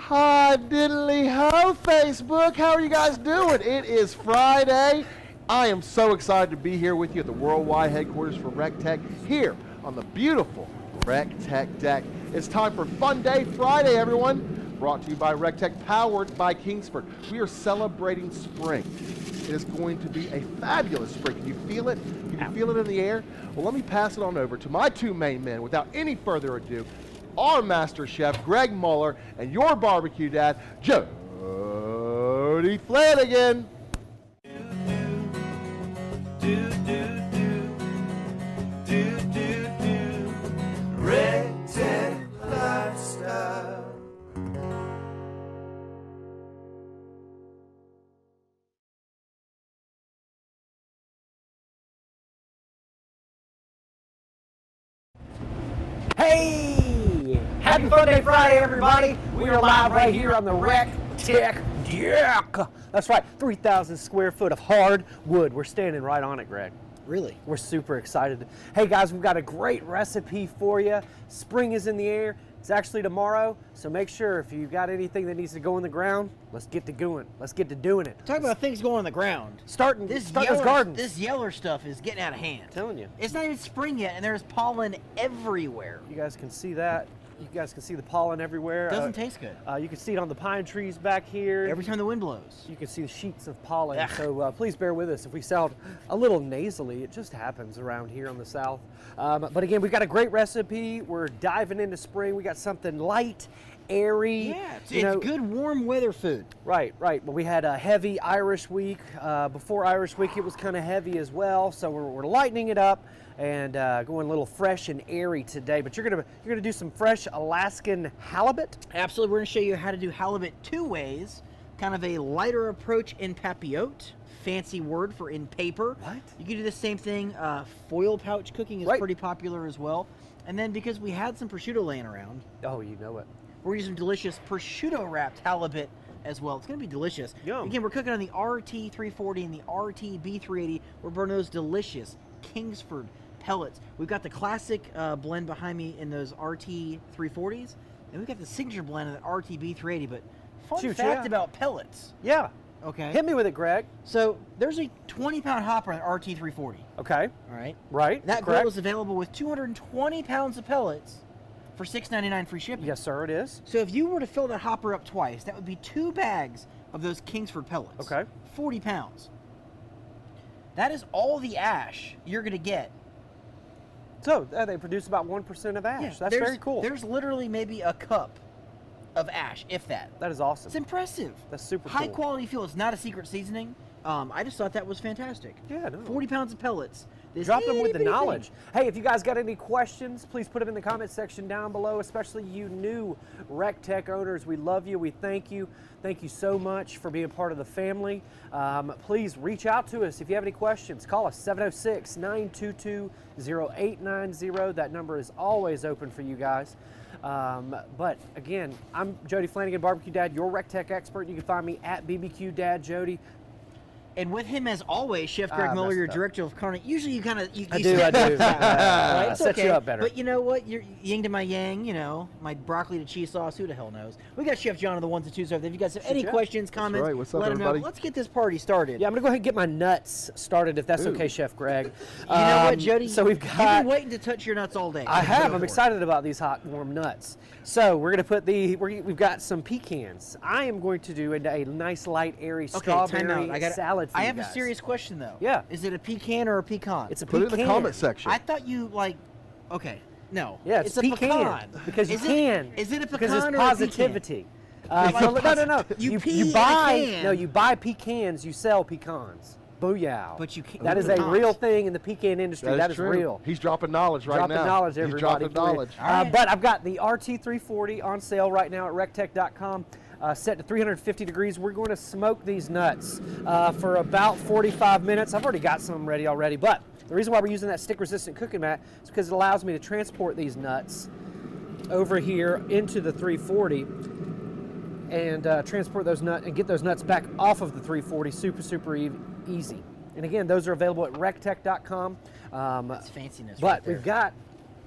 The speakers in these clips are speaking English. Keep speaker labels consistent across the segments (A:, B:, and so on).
A: Hi, diddly ho, Facebook. How are you guys doing? It is Friday. I am so excited to be here with you at the worldwide headquarters for recteq here on the beautiful recteq deck. It's time for Funday Friday, everyone. Brought to you by recteq, powered by Kingsford. We are celebrating spring. It is going to be a fabulous spring. Can you feel it? Can you feel it in the air? Well, let me pass it on over to my two main men without any further ado. Our master chef, Greg Muller, and your barbecue dad, Jody Flanagan.
B: recteq lifestyle.
C: Hey! Happy Funday Friday, everybody! We are live right here on the recteq deck. That's right, 3,000 square foot of hardwood. We're standing right on it, Greg.
D: Really?
C: We're super excited. Hey guys, we've got a great recipe for you. Spring is in the air. It's actually tomorrow, so make sure if you've got anything that needs to go in the ground, let's get to going. Let's get to doing it.
D: Talk about things going on the ground.
C: Start those gardens.
D: This yellow stuff is getting out of hand.
C: I'm telling you.
D: It's not even spring yet, and there's pollen everywhere.
C: You guys can see that. You guys can see the pollen everywhere.
D: Doesn't taste good.
C: You can see it on the pine trees back here.
D: Every time the wind blows.
C: You can see the sheets of pollen.
D: Ugh.
C: So please bear with us if we sound a little nasally. It just happens around here on the south. But again, we've got a great recipe. We're diving into spring. We got something light, airy.
D: Yeah, it's good warm weather food.
C: Right, right. But we had a heavy Irish week. Before Irish week, it was kind of heavy as well. So we're lightening it up and going a little fresh and airy today. But you're gonna do some fresh Alaskan halibut.
D: Absolutely, we're gonna show you how to do halibut two ways. Kind of a lighter approach in papillote, fancy word for in paper.
C: What?
D: You can do the same thing. Foil pouch cooking is pretty popular as well. And then because we had some prosciutto laying around.
C: Oh, you know it.
D: We're using delicious prosciutto-wrapped halibut as well. It's going to be delicious.
C: Yum.
E: Oh.
D: Again, we're cooking on the RT340 and the RT-B380. We're burning those delicious Kingsford pellets. We've got the classic blend behind me in those RT340s, and we've got the signature blend of the RT-B380. But fun fact about pellets.
C: Yeah.
D: Okay.
C: Hit me with it, Greg.
D: So there's a 20-pound hopper on the RT340.
C: Okay.
D: All right.
C: Right.
D: That
C: correct.
D: grill is available with 220 pounds of pellets for $6.99 free shipping.
C: Yes, sir, it is.
D: So if you were to fill that hopper up twice, that would be 2 bags of those Kingsford pellets.
C: Okay.
D: 40 pounds. That is all the ash you're going to get.
C: So they produce about 1% of ash.
D: Yeah,
C: That's very cool.
D: There's literally maybe a cup of ash, if that.
C: That is awesome.
D: It's impressive.
C: That's super
D: High
C: cool.
D: quality fuel. It's not a secret seasoning. I just thought that was fantastic.
C: Yeah, no.
D: 40 pounds of pellets. This
C: Drop them with the
D: itty-bitty
C: knowledge.
D: thing.
C: Hey, if you guys got any questions, please put them in the comment section down below, especially you new recteq owners. We love you. We thank you. Thank you so much for being part of the family. Please reach out to us if you have any questions. Call us 706-922-0890. That number is always open for you guys. But again, I'm Jody Flanagan, Barbecue Dad, your recteq expert. You can find me at BBQ Dad Jody.
D: And with him, as always, Chef Greg Muller, your director of culinary. Usually, you kind of
C: I do.
D: right? It's
C: Set you up better.
D: But you know what? You're yin to my yang. You know, my broccoli to cheese sauce. Who the hell knows? We got Chef John on the ones and twos over there. If you guys have any questions, comments,
A: right. What's up,
D: let him know.
A: everybody?
D: Let's get this party started.
C: Yeah, I'm gonna go ahead and get my nuts started, if that's okay, Chef Greg.
D: You know what, Jody?
C: So we've
D: You've
C: got.
D: been waiting to touch your nuts all day.
C: I have.
D: Go
C: I'm
D: for it.
C: excited about these hot, warm nuts. So we're gonna put we've got some pecans. I am going to do a nice, light, airy strawberry salad for
D: I
C: you
D: have a
C: guys.
D: serious question though.
C: Yeah.
D: Is it a pecan or a pecan?
C: It's a
A: Put
C: pecan.
A: it in the comment section.
D: I thought you like. Okay. No.
C: Yeah, it's
D: a
C: pecan. Because you can.
D: Is it a pecan
C: because it's
D: or
C: positivity.
D: Like,
C: No.
D: You
C: buy pecans. You sell pecans. Booyah.
D: But you can't.
C: That is a real thing in the pecan industry. That is
A: true.
C: real.
A: He's dropping knowledge right
C: Dropping
A: now.
C: knowledge,
A: He's
C: everybody.
A: dropping knowledge.
D: All right.
C: But I've got the RT340 on sale right now at recteq.com. Set to 350 degrees. We're going to smoke these nuts for about 45 minutes. I've already got some ready already, but the reason why we're using that stick-resistant cooking mat is because it allows me to transport these nuts over here into the 340 and transport those nuts and get those nuts back off of the 340 super easy. And again, those are available at recteq.com.
D: That's fanciness.
C: But
D: right there.
C: we've got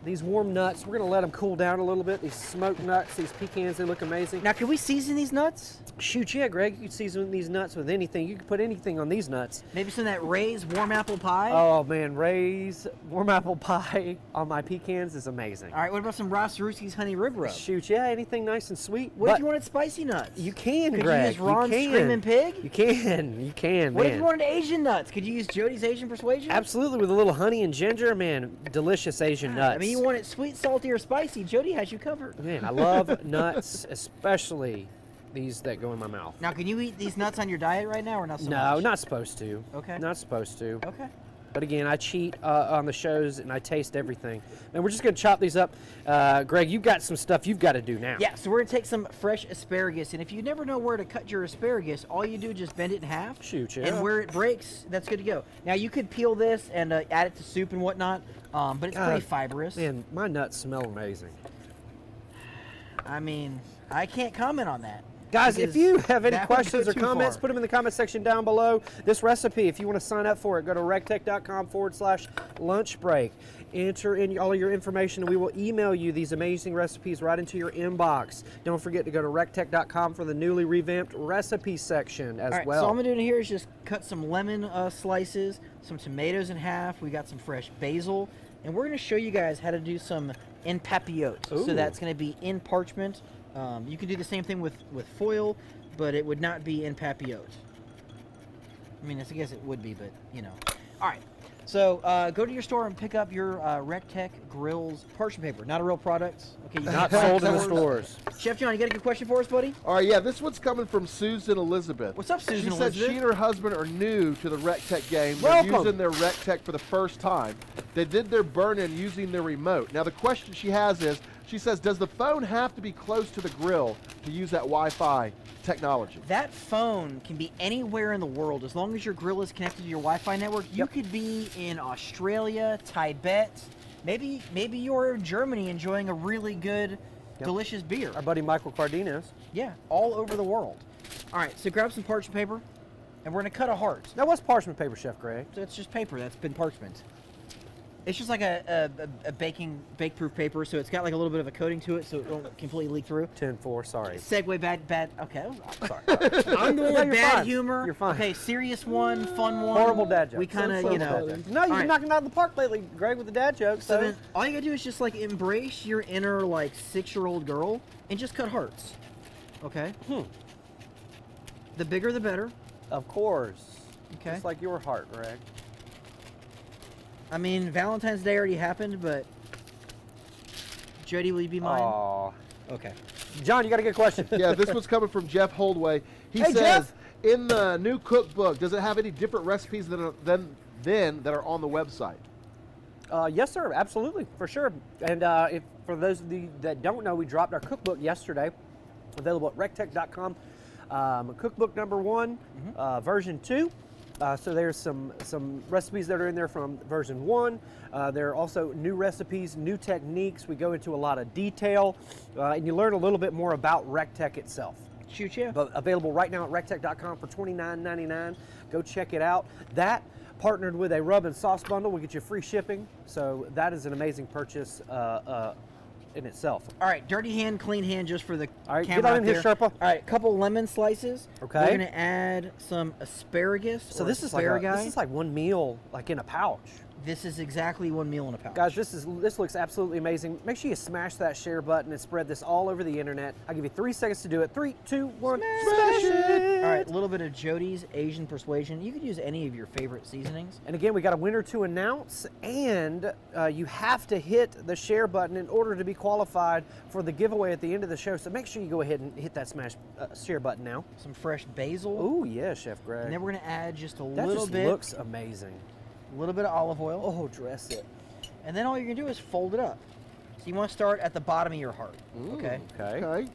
C: these warm nuts. We're gonna let them cool down a little bit. These smoked nuts, these pecans, they look amazing.
D: Now, can we season these nuts?
C: Shoot, yeah, Greg, you can season these nuts with anything. You can put anything on these nuts.
D: Maybe some of that Ray's warm apple pie?
C: Oh man, Ray's warm apple pie on my pecans is amazing.
D: All right, what about some Ross Rooski's honey rib rub?
C: Shoot, yeah, anything nice and sweet.
D: What if you wanted spicy nuts?
C: You can,
D: Could
C: Greg.
D: you use Ron's
C: you can.
D: Screaming Pig?
C: You can,
D: What
C: man.
D: if you wanted Asian nuts? Could you use Jody's Asian Persuasion?
C: Absolutely, with a little honey and ginger, man, delicious Asian nuts.
D: I mean, you want it sweet, salty, or spicy, Jody has you covered.
C: Man, I love nuts, especially these that go in my mouth.
D: Now, can you eat these nuts on your diet right now or not so
C: No,
D: much?
C: not supposed to.
D: Okay.
C: Not supposed to.
D: Okay.
C: But again, I cheat on the shows and I taste everything. And we're just going to chop these up. Greg, you've got some stuff you've got to do now.
D: Yeah, so we're going to take some fresh asparagus, and if you never know where to cut your asparagus, all you do is just bend it in half.
C: Shoot, yeah.
D: And where it breaks, that's good to go. Now, you could peel this and add it to soup and whatnot, but it's
C: God,
D: pretty fibrous.
C: Man, my nuts smell amazing.
D: I mean, I can't comment on that.
C: Guys, if you have any
D: that would
C: questions
D: go
C: or
D: too
C: comments,
D: far.
C: put them in the comment section down below. This recipe, if you want to sign up for it, go to recteq.com/lunch break. Enter in all your information, and we will email you these amazing recipes right into your inbox. Don't forget to go to recteq.com for the newly revamped recipe section as
D: All right,
C: well.
D: so all I'm going to do here is just cut some lemon slices, some tomatoes in half. We got some fresh basil, and we're going to show you guys how to do some in papillote.
C: Ooh.
D: So that's going to be in parchment. You can do the same thing with foil, but it would not be in papillote. I mean, I guess it would be, but you know. All right. So go to your store and pick up your recteq grills parchment paper. Not a real product. Okay, you
C: Not
D: can
C: sold in the
D: stores.
C: stores.
D: Chef John, you got a good question for us, buddy?
A: All right, yeah, this one's coming from Susan Elizabeth.
D: What's up, Susan
A: She
D: Elizabeth?
A: said she and her husband are new to the recteq game.
C: Welcome.
A: They're using their recteq for the first time. They did their burn-in using their remote. Now, the question she has is, she says, does the phone have to be close to the grill to use that Wi-Fi technology?
D: That phone can be anywhere in the world as long as your grill is connected to your Wi-Fi network. You could be in Australia, Tibet, maybe you're in Germany enjoying a really good, delicious beer.
C: Our buddy Michael Cardenas.
D: Yeah, all over the world. All right, so grab some parchment paper, and we're gonna cut a heart.
C: Now, what's parchment paper, Chef Greg?
D: So it's just paper that's been parchment. It's just like a bake-proof paper, so it's got like a little bit of a coating to it, so it won't completely leak through.
C: 10-4, sorry.
D: Segue, bad. Okay, I'm sorry. I'm
C: No,
D: going with
C: you're
D: bad
C: fine.
D: humor.
C: You're fine.
D: Okay, serious one, fun one.
C: Horrible dad jokes.
D: We kind of,
C: So
D: you know.
C: bad. No, you've
D: All
C: been
D: right.
C: knocking it out of the park lately, Greg, with the dad jokes.
D: So then, all you gotta do is just like embrace your inner like 6-year-old girl and just cut hearts. Okay. The bigger, the better.
C: Of course.
D: Okay.
C: Just like your heart, Greg.
D: I mean, Valentine's Day already happened, but Jody, will you be mine?
C: Aw.
D: Okay.
C: John, you got a good question.
A: Yeah, this one's coming from Jeff Holdway. He
C: Hey,
A: says,
C: Jeff.
A: in the new cookbook, does it have any different recipes that are on the website?
C: Yes, sir. Absolutely, for sure. And if for those of you that don't know, we dropped our cookbook yesterday, available at recteq.com. Cookbook number 1, version 2. So there's some recipes that are in there from version 1. There are also new recipes, new techniques. We go into a lot of detail, and you learn a little bit more about recteq itself.
D: Shoot you.
C: But available right now at recteq.com for $29.99. Go check it out. That partnered with a rub and sauce bundle will get you free shipping. So that is an amazing purchase in itself.
D: All right, dirty hand, clean hand, just for the
C: All right,
D: camera
C: get on
D: out
C: in here,
D: there.
C: Sherpa.
D: All right, a couple lemon slices.
C: Okay.
D: We're gonna add some asparagus.
C: So
D: or
C: this is like one meal, like in a pouch.
D: This is exactly one meal in a pouch.
C: Guys, this looks absolutely amazing. Make sure you smash that share button and spread this all over the internet. I'll give you 3 seconds to do it. 3, 2, 1, smash it!
D: All right, a little bit of Jody's Asian Persuasion. You could use any of your favorite seasonings.
C: And again, we got a winner to announce, and you have to hit the share button in order to be qualified for the giveaway at the end of the show. So make sure you go ahead and hit that share button now.
D: Some fresh basil.
C: Oh yeah, Chef Greg.
D: And then we're gonna add just a
C: that
D: little
C: just
D: bit.
C: looks amazing.
D: A little bit of olive oil.
C: Oh, dress it.
D: And then all you're gonna do is fold it up. So you want to start at the bottom of your heart. Okay.
C: Okay.
A: Okay.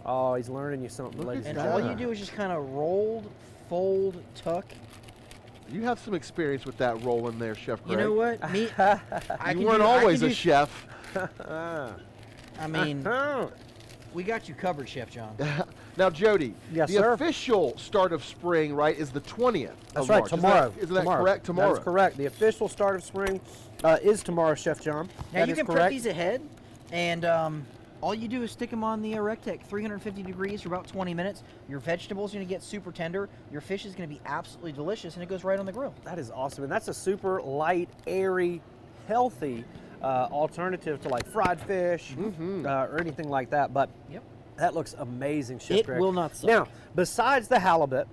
C: Oh, he's learning you something,
A: Look
C: ladies
A: at
C: and
D: And
A: that.
D: all
C: gentlemen.
D: you do is just kind of rolled, fold, tuck.
A: You have some experience with that roll in there, Chef Greg.
D: You know what? Me, I
A: You
D: can
A: weren't
D: do- I
A: always
D: can
A: a
D: do-
A: chef.
D: I mean, We got you covered, Chef John.
A: Now, Jody,
C: Yes,
A: the
C: sir.
A: official start of spring, right, is the 20th
C: That's
A: of
C: right,
A: March.
C: tomorrow.
A: Isn't that correct? Tomorrow.
C: That's correct. The official start of spring is tomorrow, Chef John.
D: Now
C: That
D: you
C: is
D: can prep
C: correct.
D: these ahead, and all you do is stick them on the recteq, 350 degrees for about 20 minutes. Your vegetables are going to get super tender. Your fish is going to be absolutely delicious, and it goes right on the grill.
C: That is awesome, and that's a super light, airy, healthy alternative to like fried fish or anything like that. But
D: Yep.
C: that looks amazing, Chef
D: It
C: Greg.
D: will not suck.
C: Now, besides the halibut,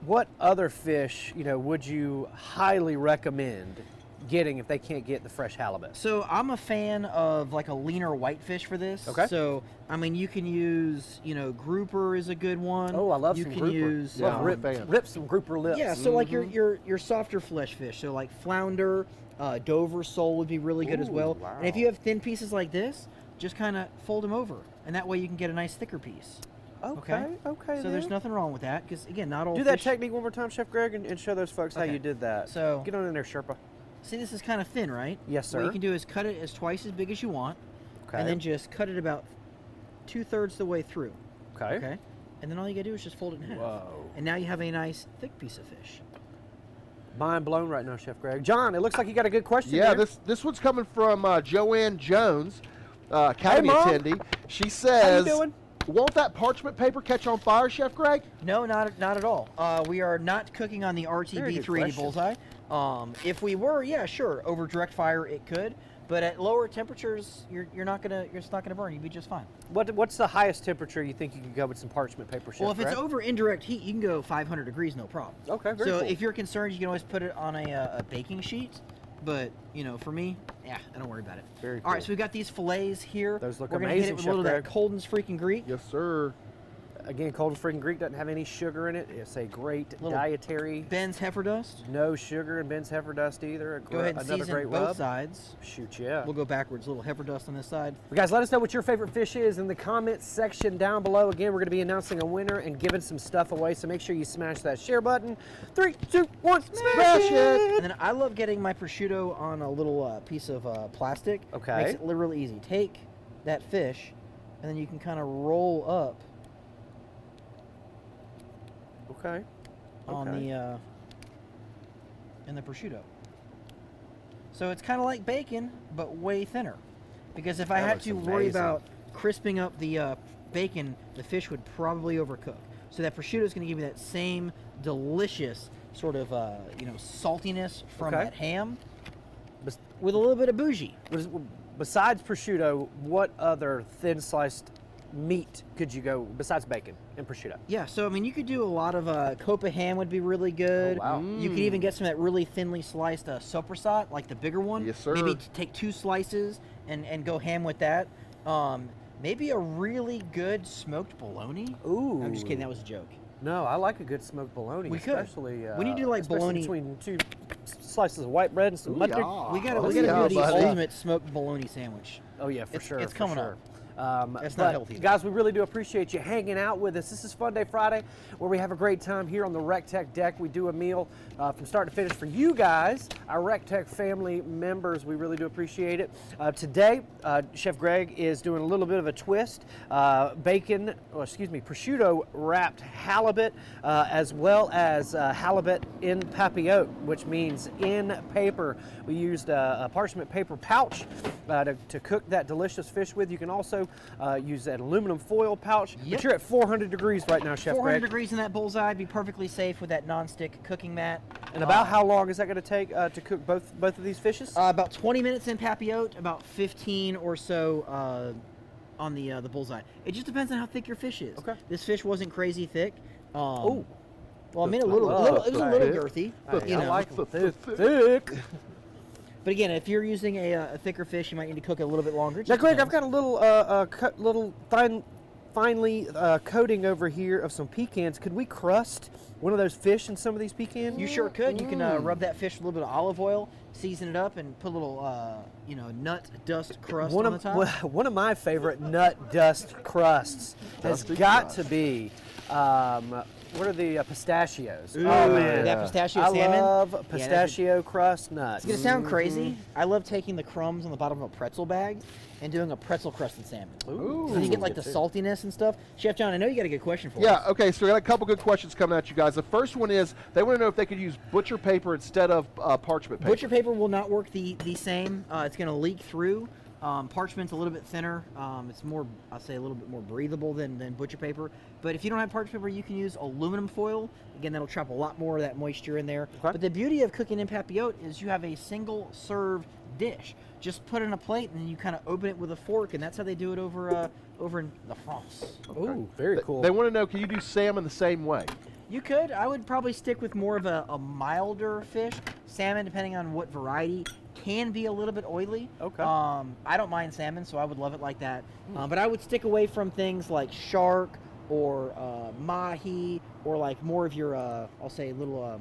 C: what other fish would you highly recommend getting if they can't get the fresh halibut?
D: So I'm a fan of like a leaner whitefish for this.
C: Okay.
D: So I mean, you can use, grouper is a good one.
C: Oh, I love
D: you
C: some
D: can
C: grouper.
D: use
A: Yeah,
C: Love
A: I'm a fan.
C: rip some grouper lips.
D: Yeah, so like your softer flesh fish, so like flounder, Dover sole would be really good as
C: Ooh,
D: well.
C: wow.
D: And if you have thin pieces like this, just kind of fold them over, and that way you can get a nice thicker piece.
C: Okay.
D: So there's nothing wrong with that, because again, not all
C: Do that
D: fish.
C: technique one more time, Chef Greg, and show those folks how
D: Okay.
C: you did that.
D: So-
C: get on in there, Sherpa.
D: See, this is kind of thin, right?
C: Yes,
D: What
C: sir.
D: you can do is cut it as twice as big as you want,
C: Okay.
D: and then just cut it about 2/3 the way through.
C: Okay.
D: Okay. And then all you gotta do is just fold it in half.
C: Whoa.
D: And now you have a nice thick piece of fish.
C: Mind blown right now, Chef Greg. John, it looks like you got a good question
A: Yeah,
C: there.
A: this one's coming from Joanne Jones, Academy
C: Mom.
A: attendee. She says,
C: doing?
A: "Won't that parchment paper catch on fire, Chef Greg?"
D: No, not at all. We are not cooking on the
C: Very
D: RTB
C: good
D: 380
C: question.
D: bullseye. If we were, yeah, sure, over direct fire it could, but at lower temperatures, it's not gonna burn. You'd be just fine.
C: What's the highest temperature you think you could go with some parchment paper, Chef
D: Well, if
C: Greg?
D: it's over indirect heat, you can go 500 degrees, no problem.
C: Okay, very
D: So
C: cool.
D: if you're concerned, you can always put it on a baking sheet. But for me, yeah, I don't worry about it.
C: Very
D: All right,
C: cool.
D: so we've got these fillets here.
C: Those look
D: We're gonna
C: amazing,
D: hit it with
C: Chef
D: a little of
C: Greg.
D: that Colden's freaking Greek.
A: Yes, sir.
C: Again, Cold's Freaking Greek doesn't have any sugar in it. It's a great
D: Little
C: dietary.
D: Ben's heifer dust.
C: No sugar in Ben's heifer dust either.
D: Go ahead and
C: Another
D: season
C: great
D: both
C: rub.
D: sides.
C: Shoot, yeah.
D: We'll go backwards. A little heifer dust on this side.
C: Well, guys, let us know what your favorite fish is in the comments section down below. Again, we're going to be announcing a winner and giving some stuff away, so make sure you smash that share button. 3, 2, 1, smash it!
D: And then I love getting my prosciutto on a little piece of plastic.
C: Okay.
D: Makes it really easy. Take that fish, and then you can kind of roll up
C: Okay.
D: on
C: Okay.
D: the in the prosciutto. So it's kind of like bacon, but way thinner. Because if I
C: That
D: had
C: looks
D: to worry
C: amazing.
D: about crisping up the bacon, the fish would probably overcook. So that prosciutto is going to give you that same delicious sort of saltiness from
C: Okay.
D: that ham,
C: Bes-
D: with a little bit of bougie.
C: Besides prosciutto, what other thin sliced meat could you go besides bacon and prosciutto?
D: Yeah, so I mean, you could do a lot of Copa ham would be really good.
C: Oh, wow.
D: You could even get some of that really thinly sliced soprasat, like the bigger one.
A: Yes, sir.
D: Maybe take 2 slices and go ham with that. Maybe a really good smoked bologna.
C: Ooh.
D: I'm just kidding. That was a joke.
C: No, I like a good smoked bologna.
D: We could.
C: especially,
D: When you do, like,
C: especially
D: bologna-
C: between 2 slices of white bread and some
A: Ooh,
C: mustard.
A: yeah.
D: We gotta
A: Oh,
D: do
A: yeah,
D: the
A: buddy.
D: ultimate smoked bologna sandwich.
C: Oh yeah, for
D: It's-
C: sure.
D: it's
C: for
D: coming
C: sure.
D: up.
C: It's
D: not healthy, though.
C: guys. We really do appreciate you hanging out with us. This is Funday Friday, where we have a great time here on the recteq deck. We do a meal from start to finish for you guys, our recteq family members. We really do appreciate it. Today, Chef Greg is doing a little bit of a twist: prosciutto-wrapped halibut, as well as halibut in papillote, which means in paper. We used a parchment paper pouch to cook that delicious fish with. You can also use an aluminum foil pouch.
D: Yep.
C: But you're at 400 degrees right now, Chef
D: 400
C: Greg.
D: degrees in that bullseye. Be perfectly safe with that non-stick cooking mat.
C: And about how long is that going to take to cook both of these fishes?
D: About 20 minutes in papillote, about 15 or so on the bullseye. It just depends on how thick your fish is.
C: Okay.
D: This fish wasn't crazy thick.
C: Oh.
D: Well, I mean, it
C: love
D: was a little
A: thick.
D: girthy.
C: Hey,
D: you
C: I
D: know.
C: like them thick.
D: But again, if you're using a thicker fish, you might need to cook it a little bit longer.
C: Now,
D: Just
C: Greg, I've
D: depends.
C: got a little finely coating over here of some pecans. Could we crust one of those fish in some of these pecans?
D: You sure could. You can rub that fish with a little bit of olive oil, season it up, and put a little, nut dust crust on the top.
C: One of my favorite nut dust crusts has
A: Dusty
C: got
A: crust.
C: to be what are the pistachios?
D: Ooh,
C: Oh man,
D: that pistachio
C: I
D: salmon.
C: love pistachio crust nuts.
D: It's gonna sound crazy. I love taking the crumbs on the bottom of a pretzel bag and doing a pretzel crusted salmon.
C: Ooh.
D: So you get like the saltiness and stuff. Chef John, I know you got a good question for us.
A: Yeah, okay, so we got a couple good questions coming at you guys. The first one is, they want to know if they could use butcher paper instead of parchment paper.
D: Butcher paper will not work the same. It's going to leak through. Parchment's a little bit thinner. It's more, I'll say, a little bit more breathable than butcher paper. But if you don't have parchment paper, you can use aluminum foil. Again, that'll trap a lot more of that moisture in there.
C: Okay.
D: But the beauty of cooking in papillote is you have a single serve dish. Just put it in a plate and then you kind of open it with a fork, and that's how they do it over in La France.
C: Ooh, very cool.
A: They want to know, can you do salmon the same way?
D: You could. I would probably stick with more of a milder fish. Salmon, depending on what variety, can be a little bit oily.
C: Okay.
D: I don't mind salmon, so I would love it like that. But I would stick away from things like shark or mahi, or like more of your, I'll say a little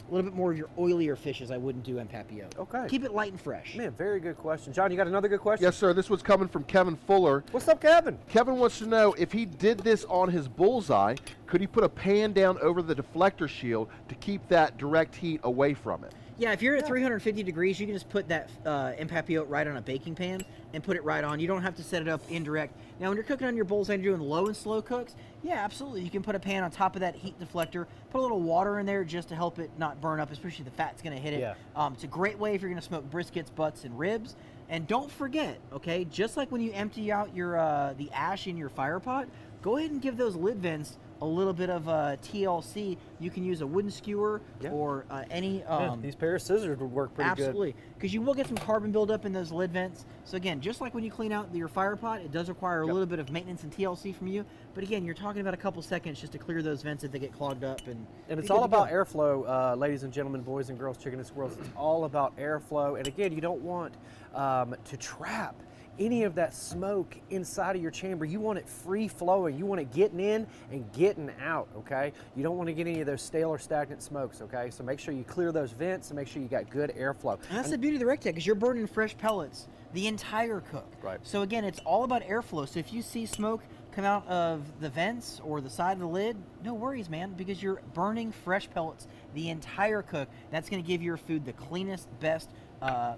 D: bit more of your oilier fishes. I wouldn't do in papillote.
C: Okay.
D: Keep it light and fresh.
C: Man, very good question. John, you got another good question?
A: Yes, sir. This was coming from Kevin Fuller.
C: What's up, Kevin?
A: Kevin wants to know, if he did this on his bullseye, could he put a pan down over the deflector shield to keep that direct heat away from it?
D: Yeah, if you're at 350 degrees, you can just put that papillote right on a baking pan and put it right on. You don't have to set it up indirect. Now, when you're cooking on your bullseye and you're doing low and slow cooks, yeah, absolutely. You can put a pan on top of that heat deflector, put a little water in there just to help it not burn up, especially the fat's going to hit it.
C: Yeah.
D: It's a great way if you're going to smoke briskets, butts, and ribs. And don't forget, okay, just like when you empty out your the ash in your fire pot, go ahead and give those lid vents a little bit of TLC. You can use a wooden skewer or any...
C: these pair of scissors would work pretty good.
D: Absolutely, because you will get some carbon buildup in those lid vents. So again, just like when you clean out your fire pot, it does require a little bit of maintenance and TLC from you. But again, you're talking about a couple seconds just to clear those vents if they get clogged up. And
C: it's all about airflow, ladies and gentlemen, boys and girls, chicken and squirrels. It's all about airflow. And again, you don't want to trap any of that smoke inside of your chamber. You want it free flowing. You want it getting in and getting out, okay? You don't want to get any of those stale or stagnant smokes, okay? So make sure you clear those vents and make sure you got good airflow.
D: And that's the beauty of the recteq, because you're burning fresh pellets the entire cook.
C: Right.
D: So again, it's all about airflow. So if you see smoke come out of the vents or the side of the lid, no worries, man, because you're burning fresh pellets the entire cook. That's going to give your food the cleanest, best,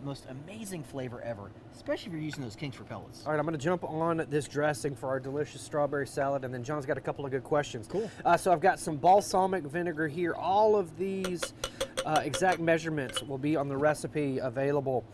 D: most amazing flavor ever, especially if you're using those Kingsford pellets.
C: All right, I'm going to jump on this dressing for our delicious strawberry salad, and then John's got a couple of good questions.
D: Cool.
C: So I've got some balsamic vinegar here. All of these exact measurements will be on the recipe available.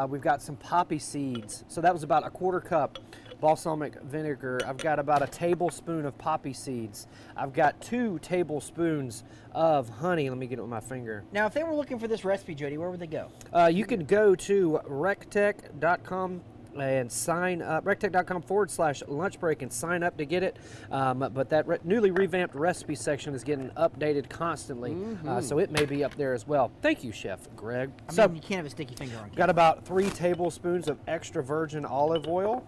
C: We've got some poppy seeds. So that was about a 1/4 cup balsamic vinegar. I've got about a tablespoon of poppy seeds. I've got 2 tablespoons of honey. Let me get it with my finger.
D: Now, if they were looking for this recipe, Jody, where would they go?
C: You can go to recteq.com and sign up, recteq.com/lunch break, and sign up to get it. But that newly revamped recipe section is getting updated constantly, so it may be up there as well. Thank you, Chef Greg.
D: I mean, you can't have a sticky finger on camera.
C: Got about 3 tablespoons of extra virgin olive oil.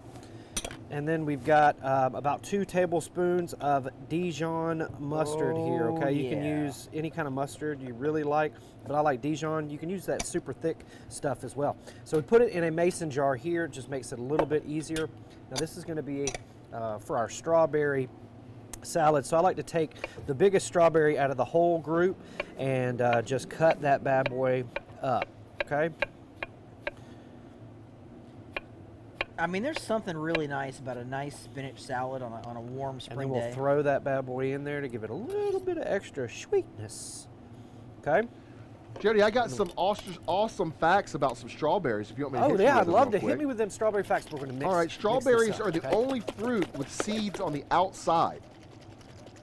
C: And then we've got about 2 tablespoons of Dijon mustard here, okay? You can use any kind of mustard you really like, but I like Dijon. You can use that super thick stuff as well. So we put it in a mason jar here. It just makes it a little bit easier. Now this is going to be for our strawberry salad. So I like to take the biggest strawberry out of the whole group and just cut that bad boy up, okay?
D: I mean, there's something really nice about a nice spinach salad on a warm spring day.
C: And then we'll throw that bad boy in there to give it a little bit of extra sweetness. Okay?
A: Jody, I got some awesome facts about some strawberries if you want me to hit you
C: I'd
A: with them
C: love
A: real
C: to
A: quick.
C: hit me with them strawberry facts. We're going to mix.
A: All right, strawberries
C: mix this up,
A: are the
C: okay?
A: only fruit with seeds on the outside.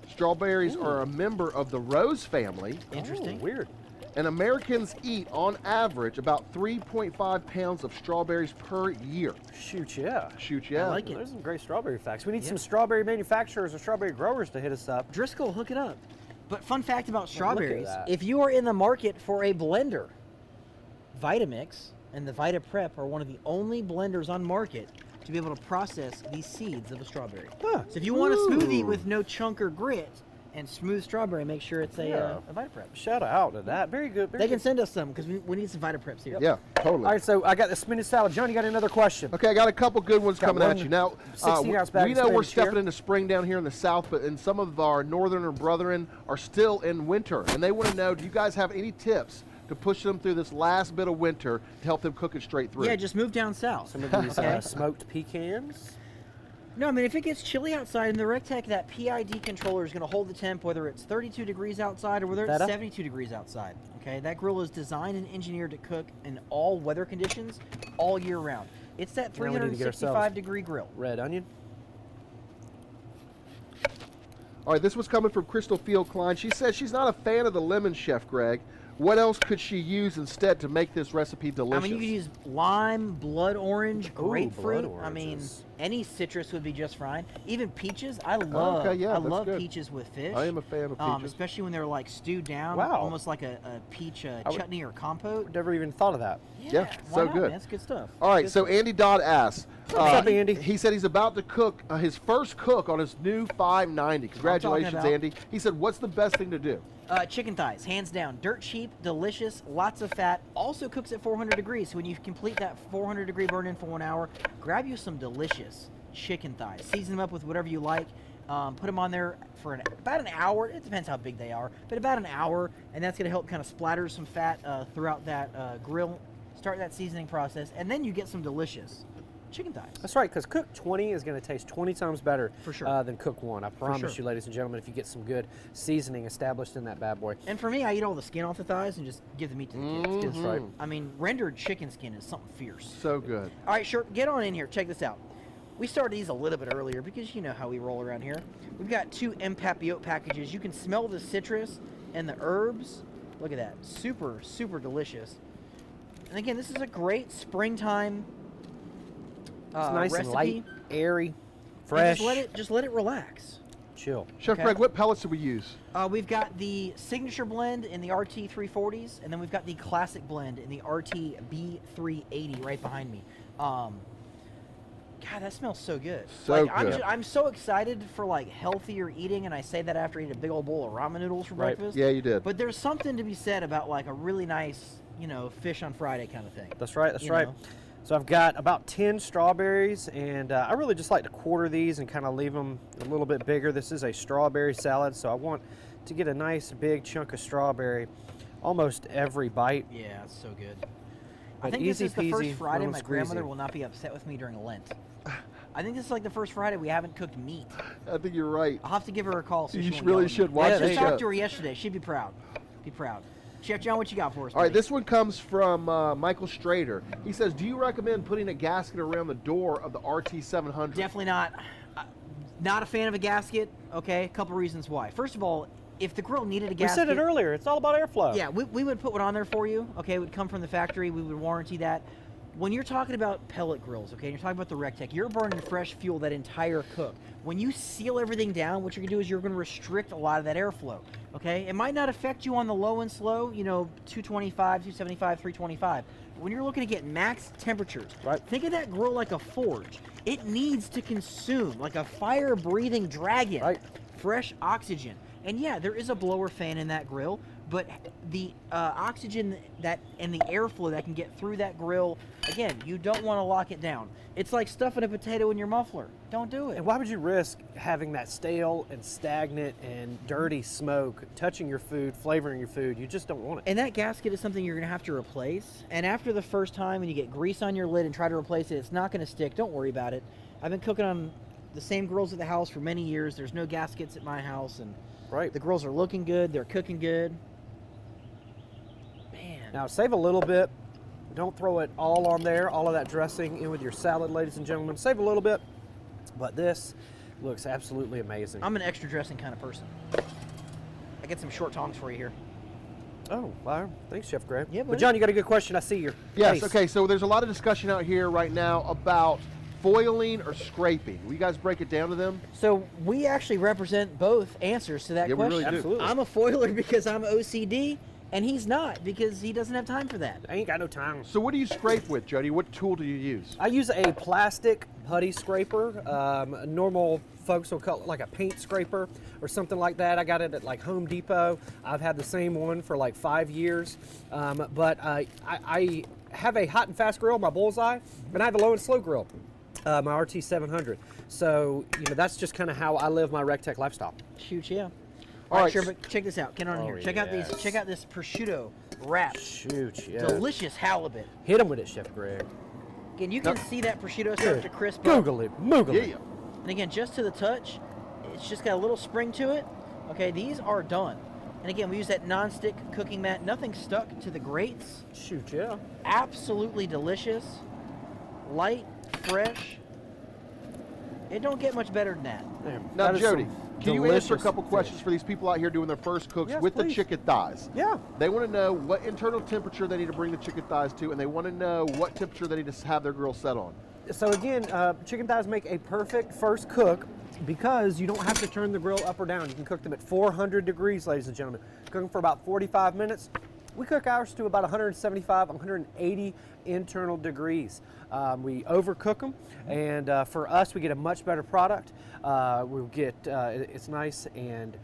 A: Strawberries are a member of the rose family.
D: Interesting.
C: Oh, weird.
A: And Americans eat, on average, about 3.5 pounds of strawberries per year.
C: Shoot, yeah.
A: Shoot, yeah.
D: I like it.
C: There's some great strawberry facts. We need some strawberry manufacturers or strawberry growers to hit us up.
D: Driscoll, hook it up. But fun fact about strawberries,
C: that.
D: if you are in the market for a blender, Vitamix and the Vita Prep are one of the only blenders on market to be able to process the seeds of a strawberry.
C: Huh.
D: So if you want a smoothie with no chunk or grit and smooth strawberry. Make sure it's a VitaPrep.
C: Shout out to that. Very good. Very
D: They can
C: good.
D: send us some because we need some VitaPreps here.
A: Yeah, totally.
C: All right, so I got the spinach salad. John, you got another question?
A: Okay, I got a couple good ones
C: Got
A: coming at
C: one
A: you. Now,
C: 16-ounce bag
A: we
C: of
A: know we're
C: spinach
A: stepping
C: here.
A: into spring down here in the south, but and some of our northern brethren are still in winter, and they want to know, do you guys have any tips to push them through this last bit of winter to help them cook it straight through?
D: Yeah, just move down south.
C: Some of these smoked pecans.
D: No, I mean, if it gets chilly outside in the recteq, that PID controller is going to hold the temp whether it's 32 degrees outside or whether it's
C: Better?
D: 72 degrees outside. Okay, that grill is designed and engineered to cook in all weather conditions all year round. It's that
C: Now we need to get ourselves
D: 365-degree grill.
C: Red onion.
A: All right, this was coming from Crystal Field Klein. She says she's not a fan of the lemon, Chef Greg. What else could she use instead to make this recipe delicious?
D: I mean, you could use lime, blood orange,
C: Ooh,
D: grapefruit.
C: blood
D: I mean,
C: oranges.
D: any citrus would be just fine. Even peaches. I love.
A: okay, yeah,
D: I
A: that's
D: love
A: good.
D: peaches with fish.
A: I am a fan of peaches.
D: Especially when they're like stewed down,
C: Wow.
D: almost like a peach
C: would-
D: chutney or compote.
C: Never even thought of that.
A: Yeah,
D: why
A: so
D: not,
A: good.
D: Man? That's good stuff.
A: All right,
D: Good
A: so
D: stuff.
A: Andy Dodd asks.
C: What's up, Andy?
A: He said he's about to cook his first cook on his new 590. Congratulations,
D: about.
A: Andy. He said, what's the best thing to do?
D: Chicken thighs, hands down. Dirt cheap, delicious, lots of fat. Also cooks at 400 degrees. So when you complete that 400-degree burn-in for 1 hour, grab you some delicious chicken thighs. Season them up with whatever you like. Put them on there for about an hour. It depends how big they are, but about an hour, and that's going to help kind of splatter some fat throughout that grill. Start that seasoning process, and then you get some delicious chicken thighs.
C: That's right, because cook 20 is going to taste 20 times better
D: For sure.
C: than cook 1. I promise
D: sure.
C: you, ladies and gentlemen, if you get some good seasoning established in that bad boy.
D: And for me, I eat all the skin off the thighs and just give the meat to the kids. 'cause,
C: That's right.
D: I mean, rendered chicken skin is something fierce.
A: So good.
D: All right, sure. Get on in here. Check this out. We started these a little bit earlier because you know how we roll around here. We've got 2 papillote packages. You can smell the citrus and the herbs. Look at that. Super, super delicious. And again, this is a great springtime
C: It's nice
D: recipe.
C: and light, airy,
D: And
C: fresh,
D: just let it relax.
C: chill.
A: Chef
D: Okay.
A: Greg, what pellets do we use?
D: We've got the signature blend in the RT 340s, and then we've got the classic blend in the RT B380 right behind me. God, that smells so good.
A: So
D: I'm,
A: good.
D: I'm so excited for like healthier eating, and I say that after eating a big old bowl of ramen noodles for
C: Right.
D: breakfast.
A: Yeah, you did.
D: But there's something to be said about like a really nice, fish on Friday kind of thing.
C: That's right, that's
D: You
C: right.
D: know?
C: So I've got about 10 strawberries, and I really just like to quarter these and kind of leave them a little bit bigger. This is a strawberry salad, so I want to get a nice big chunk of strawberry almost every bite.
D: Yeah, it's so good. I
C: But
D: think this
C: easy
D: is the first
C: peasy,
D: Friday
C: lemon
D: my grandmother
C: squeezy.
D: will not be upset with me during Lent. I think this is like the first Friday we haven't cooked meat.
A: I think you're right.
D: I'll have to give her a call. So
A: You
D: she won't
A: really
D: yell at me.
A: should watch
D: I
C: the
D: just
C: show.
D: talked to her yesterday. She'd be proud. Be proud. Chef John, what you got for us?
A: All right,
D: buddy?
A: this one comes from Michael Strader. He says, do you recommend putting a gasket around the door of the RT700?
D: Definitely not. Not a fan of a gasket. Okay, a couple reasons why. First of all, if the grill needed a
C: We
D: gasket,
C: said it earlier, it's all about airflow.
D: yeah, we would put one on there for you. Okay, it would come from the factory. We would warranty that. When you're talking about pellet grills, okay, and you're talking about the recteq, you're burning fresh fuel that entire cook. When you seal everything down, what you're gonna do is you're gonna restrict a lot of that airflow. Okay, it might not affect you on the low and slow, 225, 275, 325. But when you're looking to get max temperatures,
C: Right.
D: think of that grill like a forge. It needs to consume like a fire-breathing dragon.
C: Right.
D: Fresh oxygen. And yeah, there is a blower fan in that grill, but the oxygen that and the airflow that can get through that grill, again, you don't want to lock it down. It's like stuffing a potato in your muffler. Don't do it.
C: And why would you risk having that stale and stagnant and dirty smoke touching your food, flavoring your food? You just don't want it.
D: And that gasket is something you're going to have to replace. And after the first time when you get grease on your lid and try to replace it, it's not going to stick. Don't worry about it. I've been cooking on the same grills at the house for many years. There's no gaskets at my house, and
C: Right.
D: the grills are looking good. They're cooking good. Man.
C: Now save a little bit. Don't throw it all on there, all of that dressing in with your salad, ladies and gentlemen. Save a little bit, but this looks absolutely amazing.
D: I'm an extra dressing kind of person. I get some short tongs for you here.
C: Oh, wow. Thanks, Chef Greg.
D: Yeah,
C: but
D: buddy.
C: John, you got a good question. I see your
A: Yes,
C: face.
A: okay, so there's a lot of discussion out here right now about foiling or scraping. Will you guys break it down to them?
D: So we actually represent both answers to that
A: Yeah, we
D: question.
A: really do.
C: Absolutely.
D: I'm a foiler because I'm OCD, and he's not because he doesn't have time for that.
C: I ain't got no time.
A: So what do you scrape with, Jody? What tool do you use?
C: I use a plastic putty scraper. Normal folks will call it like a paint scraper or something like that. I got it at like Home Depot. I've had the same one for like 5 years. But I have a hot and fast grill, my Bullseye, and I have a low and slow grill, my RT700. So, you know, that's just kind of how I live my recteq lifestyle.
D: Shoot, yeah.
A: All right,
D: sure, but check this out. Get on here. Check out these. Check out this prosciutto-wrapped.
C: Shoot, yeah.
D: Delicious halibut.
C: Hit him with it, Chef Greg.
D: Again, you can see that prosciutto start to crisp up.
C: Google it, Moogle it.
A: Yeah.
D: And again, just to the touch, it's just got a little spring to it. Okay, these are done. And again, we use that non-stick cooking mat. Nothing stuck to the grates.
C: Shoot, yeah.
D: Absolutely delicious. Light, fresh. It don't get much better than that.
C: Damn,
A: Now,
C: that is
A: Jody,
C: some
A: can you answer a
C: delicious
A: couple
C: fish.
A: questions for these people out here doing their first cooks
C: Yes,
A: with
C: please.
A: the chicken thighs?
C: Yeah.
A: They want to know what internal temperature they need to bring the chicken thighs to, and they want to know what temperature they need to have their grill set on.
C: So again, chicken thighs make a perfect first cook because you don't have to turn the grill up or down. You can cook them at 400 degrees, ladies and gentlemen. Cook them for about 45 minutes. We cook ours to about 175, 180 internal degrees. We overcook them, and for us, we get a much better product. We get it's nice and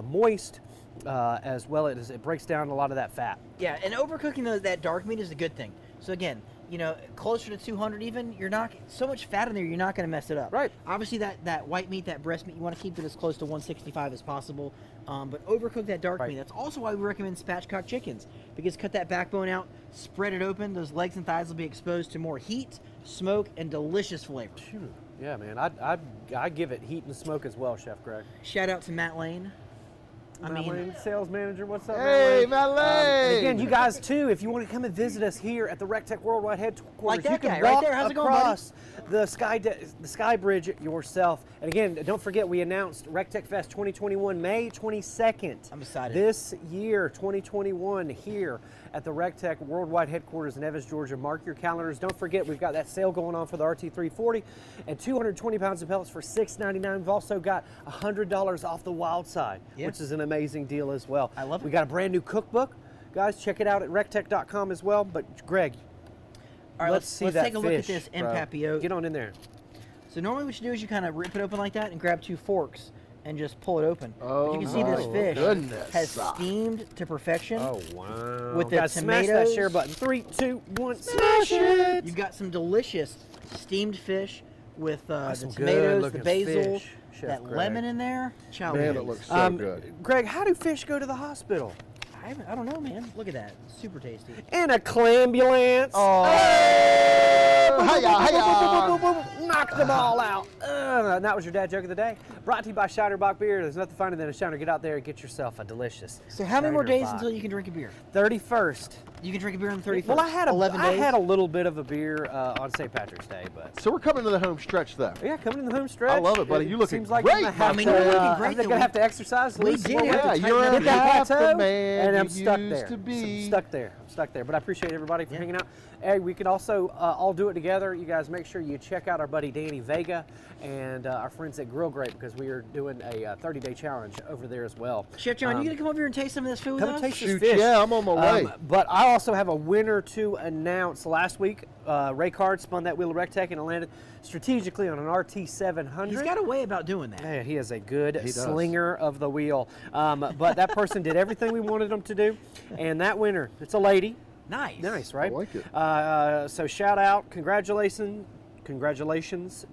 C: moist, as well as it breaks down a lot of that fat.
D: Yeah, and overcooking that dark meat is a good thing. So again, you know, closer to 200 even, you're not so much fat in there, you're not going to mess it up.
C: Right.
D: Obviously, that white meat, that breast meat, you want to keep it as close to 165 as possible. But overcook that dark meat. That's also why we recommend spatchcock chickens, because cut that backbone out, spread it open. Those legs and thighs will be exposed to more heat, smoke, and delicious flavor.
C: Yeah, man, I give it heat and smoke as well, Chef Greg.
D: Shout out to Matt Lane.
C: Matt Lane, sales manager, what's up,
A: Hey,
C: Matt
A: Matt
C: Lane? And
A: Lane!
C: again, you guys too, if you want to come and visit us here at the recteq Worldwide Headquarters,
D: Like that
C: you can
D: guy right
C: walk
D: there. How's it going, buddy?
C: across the sky bridge yourself. And again, don't forget we announced recteq Fest 2021, May 22nd.
D: I'm excited.
C: This year, 2021, here at the recteq Worldwide Headquarters in Evans, Georgia. Mark your calendars. Don't forget, we've got that sale going on for the RT340 and 220 pounds of pellets for $6.99. We've also got $100 off the wild side, which is an amazing deal as well.
D: I love it.
C: We got a brand new cookbook. Guys, check it out at recteq.com as well. But Greg,
D: All right,
C: let's see
D: let's
C: that
D: take a look at
C: fish,
D: this
C: bro.
D: papillote.
C: Get on in there.
D: So normally what you do is you kind of rip it open like that and grab 2 forks and just pull it open.
A: Oh,
D: But you can see this
A: my
D: fish
A: goodness.
D: has steamed to perfection.
C: Oh, wow.
D: With the
C: Guys, smash that
D: tomatoes.
C: share button. 3, 2, 1, smash it!
D: You've got some delicious steamed fish with the
C: some
D: tomatoes, the
C: good-looking
D: basil,
C: fish, Chef
D: that
C: Greg.
D: lemon in there. Chow
A: Man,
D: whiz.
A: it looks so good.
C: Greg, how do fish go to the hospital?
D: I don't know, man. Look at that. Super tasty.
C: In a clambulance.
A: Oh, hiya.
C: Knock the ball out. And that was your dad joke of the day. Brought to you by Shinerbach Beer. There's nothing finer than a Shiner. Get out there and get yourself a delicious
D: So how many more days
C: Shinerbach.
D: until you can drink a beer?
C: 31st.
D: You can drink a beer on the 31st.
C: Well, I had
D: 11 days.
C: a little bit of a beer on St. Patrick's Day, but
A: So we're coming to the home stretch, though.
C: yeah, coming in the home stretch.
A: I love it, buddy. You looking
C: seems like
A: great,
C: I'm gonna have
A: I mean,
C: to,
A: you're looking
C: I
D: great,
C: think
D: though.
C: I'm gonna have to exercise.
D: We
C: lose
D: did
C: some
D: have
C: weight.
D: to
A: Yeah,
D: tighten
A: you're
D: up.
C: Hit that
A: half the
C: plateau,
A: man
C: and I'm
A: you
C: stuck
A: used
C: there.
A: to be.
C: I'm stuck there. But I appreciate everybody for hanging out. Hey, we can also all do it together. You guys make sure you check out our buddy Danny Vega and our friends at Grill Grape, because we are doing a 30-day challenge over there as well.
D: Chef John, you gonna come over here and taste some of this food with
C: Come
D: us?
C: and taste this
A: Shoot,
C: fish.
A: yeah, I'm on my way.
C: But I also have a winner to announce. Last week, Ray Card spun that wheel of recteq and it landed strategically on an RT700.
D: He's got a way about doing that.
C: Man, he is a good
A: does.
C: slinger of the wheel. But that person did everything we wanted them to do, and that winner, it's a lady.
D: Nice.
C: Nice, right?
A: I like it.
C: So shout out, congratulations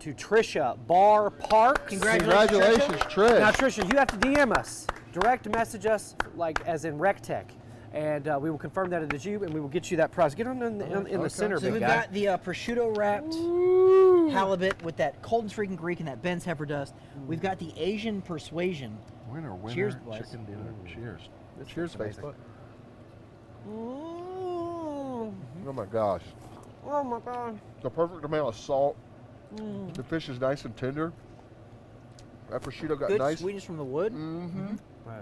C: to Trisha Bar Parks.
A: Congratulations, Trish.
C: Now, Trisha, you have to DM us, direct message us, like as in recteq, and we will confirm that it is you, and we will get you that prize. Get on in the center,
D: So
C: big
D: we've
C: guy.
D: got the prosciutto-wrapped halibut with that Colton's freaking Greek and that Ben's heifer dust. We've got the Asian Persuasion.
A: Winner,
D: Cheers, boys.
A: chicken dinner. Cheers. Cheers, Facebook. Oh my gosh.
C: Oh my God.
A: The perfect amount of salt. The fish is nice and tender. That prosciutto got
D: Good
A: nice.
D: sweetness from the wood.
A: Mm-hmm.
C: Wow.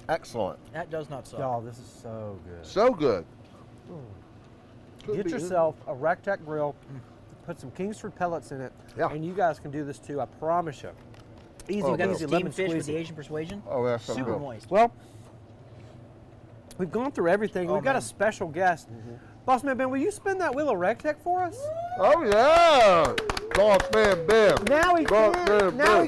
A: Excellent.
D: That does not suck.
C: Y'all, this is so good.
A: So good. Could
C: Get
A: be-
C: yourself a recteq grill, put some Kingsford pellets in it,
A: Yeah.
C: and you guys can do this too, I promise you.
D: Easy.
A: Oh,
D: We've got
A: no.
D: the
C: Lemon
D: steamed fish with
C: squeezy.
D: the Asian Persuasion.
A: Oh, that's so
D: Super
A: good.
D: moist.
C: Well, we've gone through everything.
D: Oh,
C: We've got
D: man.
C: a special guest. Boss Man Ben, will you spin that wheel of recteq for us?
A: Oh, yeah. Boss man Ben.
C: Now he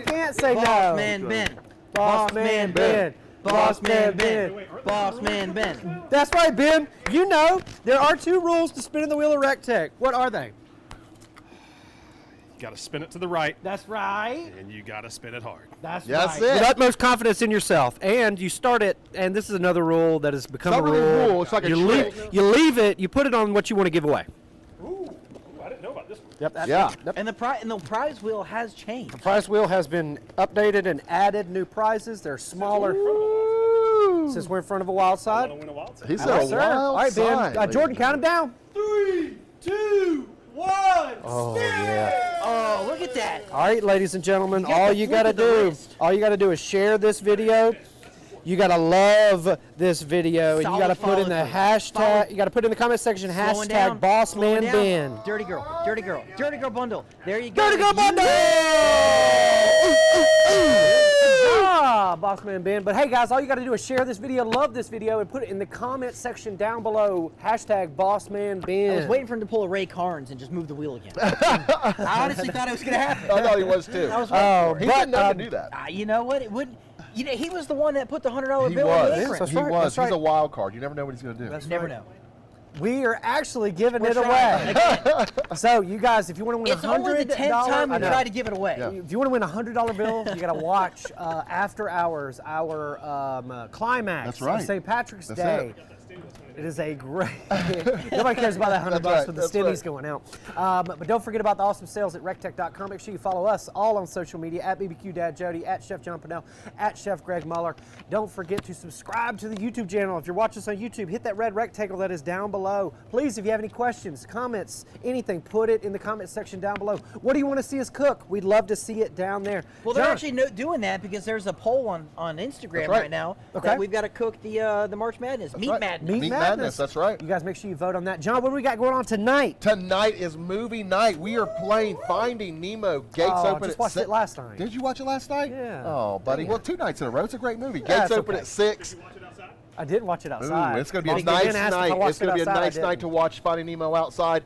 C: can't say
D: Boss
C: no.
D: man Ben.
C: Boss man Ben.
D: Boss man Ben. Boss man Ben.
C: That's right, Ben. You know, there are 2 rules to spinning the wheel of recteq. What are they?
E: You got to spin it to the right,
C: That's right.
E: and you got to spin it hard.
C: That's
A: That's
C: right.
A: it.
C: With utmost confidence in yourself. And you start it, and this is another rule that has become
A: Some
C: a
A: of these
C: rule.
A: rules, it's like a
C: you
A: trick.
C: you leave it, you put it on what you want to give away.
E: Ooh, I didn't know about this one.
C: Yep. That's
A: Yeah.
C: right. Yep.
D: And the prize wheel has changed.
C: Prize wheel has been updated and added new prizes. They're smaller since we're in front of a wild
E: I
C: side.
E: want to win a wild side.
A: He said
C: Yes,
A: a
C: sir.
A: wild
C: All right, Ben.
A: side.
C: Jordan, count him down.
E: 3, 2, 1.
C: Oh, yeah.
D: Oh, look at that.
C: All right, ladies and gentlemen,
D: You got
C: all
D: the
C: you
D: flick
C: got to
D: of the
C: do,
D: wrist.
C: is share this video. You got to love this video, and you
D: Solid
C: got to put in the
D: follow-through.
C: hashtag. You got to put in the comment section
D: Slowing
C: hashtag
D: down, slowing down.
C: BossmanBen.
D: Dirty girl, dirty girl, dirty girl bundle. There you go.
C: Dirty Girl Bundle! Ah, Bossman Ben. But hey, guys, all you got to do is share this video, love this video, and put it in the comment section down below. Hashtag BossmanBen.
D: I was waiting for him to pull a Ray Carnes and just move the wheel again. I honestly thought it was going to happen.
A: I thought he was too.
D: I was waiting for
A: He
D: it.
A: didn't know to do that.
D: You know what? It would. You know, he was the one that put the $100
A: He
D: bill in the
A: was.
D: apron.
C: That's
A: He
C: right,
A: was.
C: that's
A: He's a
C: right.
A: wild card. You never know what he's going to do.
C: That's
D: Never
C: right.
D: know.
C: We are actually giving
D: We're
C: it
D: trying.
C: away. So, you guys, if you want to win
D: It's
C: $100,
D: only the 10th time we
C: I know.
D: try to give it away.
A: Yeah.
C: If you want to win a $100 bill, you got to watch After Hours, our climax
A: That's right.
C: of St. Patrick's
A: That's
C: Day. It is a great. Nobody cares about that $100
A: right,
C: with the
A: that's
C: stimmies
A: right.
C: going out. But don't forget about the awesome sales at recteq.com. Make sure you follow us all on social media at BBQ Dad Jody, at Chef John Pennell, at Chef Greg Muller. Don't forget to subscribe to the YouTube channel. If you're watching us on YouTube, hit that red rectangle that is down below. Please, if you have any questions, comments, anything, put it in the comment section down below. What do you want to see us cook? We'd love to see it down there.
D: Well, they're
C: John,
D: actually doing that because there's a poll on Instagram
A: That's right.
D: right now
C: Okay.
D: that we've got to cook the March Madness, Meat
A: right.
D: Madness.
C: Meat
A: Meat
C: Madness.
A: Madness, that's right.
C: You guys make sure you vote on that. John, what do we got going on tonight?
A: Tonight is movie night. We are playing Finding Nemo. Gates
C: Oh,
A: open
C: just
A: at
C: watched
A: 6.
C: it last night.
A: Did you watch it last night?
C: Yeah.
A: Oh, buddy.
C: Dang it.
A: Well, 2 nights in a row. It's a great movie.
C: Yeah,
A: Gates
C: it's
A: open
C: okay.
A: at 6.
C: I didn't watch it
A: Ooh,
C: outside.
A: it's going to be a
C: Because
A: nice
C: Ben asked if I
A: night.
C: watched
A: It's going to
C: it
A: be a
C: outside, I
A: nice night to
C: didn't.
A: watch Finding Nemo outside.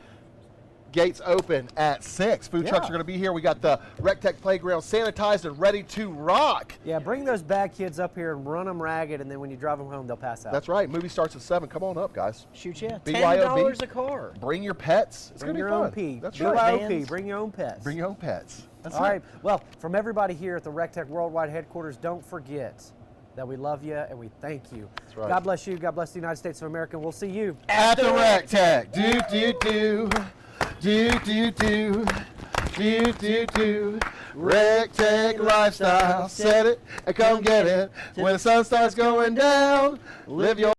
A: Gates open at 6. Food trucks
C: Yeah.
A: are going to be here. We got the recteq playground sanitized and ready to rock.
C: Yeah, bring those bad kids up here and run them ragged, and then when you drive them home, they'll pass out.
A: That's right. Movie starts at 7. Come on up, guys.
D: Shoot ya.
A: BYOB.
D: $10 a car.
A: Bring your pets. It's
C: Bring
A: going to
C: your
A: be
C: own
A: fun.
C: pee.
A: That's
C: BYOP,
A: right.
D: Vans.
C: bring your own pets.
A: Bring your own pets. That's
C: All
A: it.
C: right. Well, from everybody here at the recteq Worldwide Headquarters, don't forget that we love you and we thank you.
A: That's right.
C: God bless you. God bless the United States of America. And we'll see you.
A: At the recteq. Do, do, do. Do, do, do. Do, do, do. recteq lifestyle. Set it and come get it. When the sun starts going down, live your